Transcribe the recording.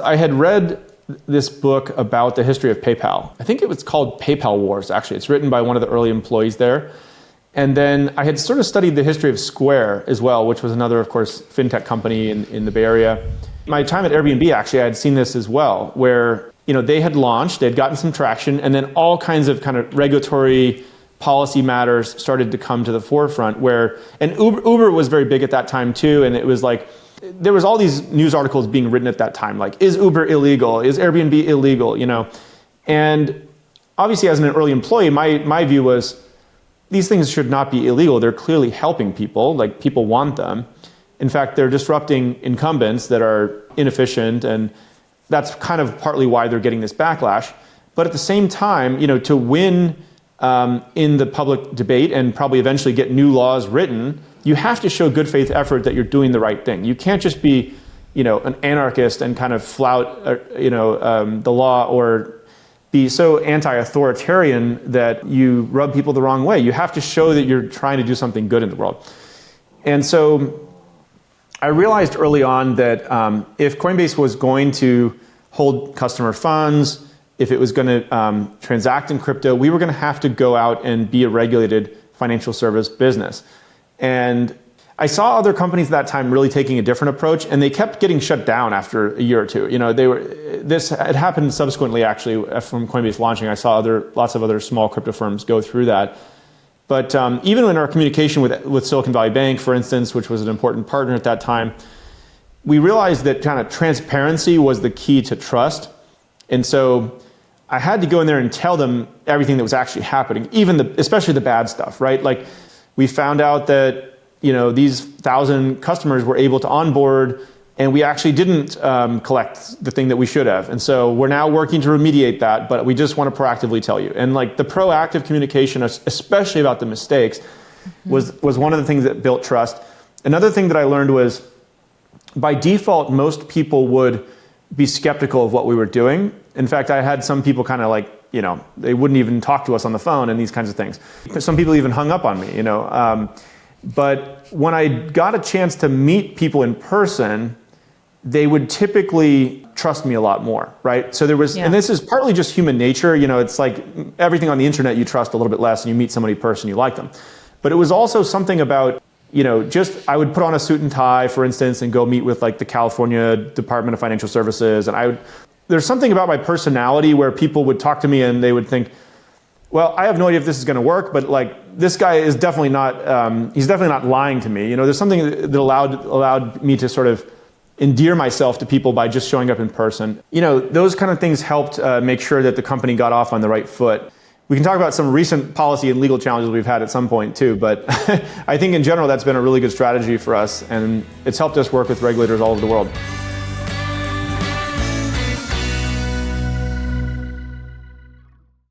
I had read this book about the history of PayPal. I think it was called PayPal Wars, actually. It's written by one of the early employees there. And then I had sort of studied the history of Square as well, which was another, of course, fintech company in the Bay Area. My time at Airbnb, actually, I had seen this as well, where they had launched, they'd gotten some traction, and then all kinds of kind of regulatory policy matters started to come to the forefront and Uber was very big at that time too, and it was like, there was all these news articles being written at that time, like, is Uber illegal? Is Airbnb illegal? And obviously as an early employee, my view was, these things should not be illegal. They're clearly helping people, like people want them. In fact, they're disrupting incumbents that are inefficient, and that's kind of partly why they're getting this backlash. But at the same time, to win in the public debate and probably eventually get new laws written, you have to show good faith effort that you're doing the right thing. You can't just be, an anarchist and kind of flout, the law, or be so anti-authoritarian that you rub people the wrong way. You have to show that you're trying to do something good in the world. And so I realized early on that if Coinbase was going to hold customer funds, if it was going to transact in crypto, we were going to have to go out and be a regulated financial service business. And I saw other companies at that time really taking a different approach, and they kept getting shut down after a year or two. This had happened subsequently, actually, from Coinbase launching. I saw lots of other small crypto firms go through that. But even in our communication with Silicon Valley Bank, for instance, which was an important partner at that time, we realized that kind of transparency was the key to trust. And so I had to go in there and tell them everything that was actually happening, especially the bad stuff, right? Like, we found out that these 1,000 customers were able to onboard, and we actually didn't collect the thing that we should have. And so we're now working to remediate that, but we just want to proactively tell you. And like the proactive communication, especially about the mistakes, was one of the things that built trust. Another thing that I learned was, by default, most people would be skeptical of what we were doing. In fact, I had some people kind of like, they wouldn't even talk to us on the phone and these kinds of things. Some people even hung up on me, But when I got a chance to meet people in person, they would typically trust me a lot more, right? So there was, and this is partly just human nature. It's like everything on the internet you trust a little bit less, and you meet somebody in person, you like them. But it was also something about, I would put on a suit and tie, for instance, and go meet with like the California Department of Financial Services. And there's something about my personality where people would talk to me and they would think, well, I have no idea if this is going to work, but like, this guy is definitely not, he's definitely not lying to me. There's something that allowed me to sort of endear myself to people by just showing up in person. Those kind of things helped make sure that the company got off on the right foot. We can talk about some recent policy and legal challenges we've had at some point too, but I think in general that's been a really good strategy for us, and it's helped us work with regulators all over the world.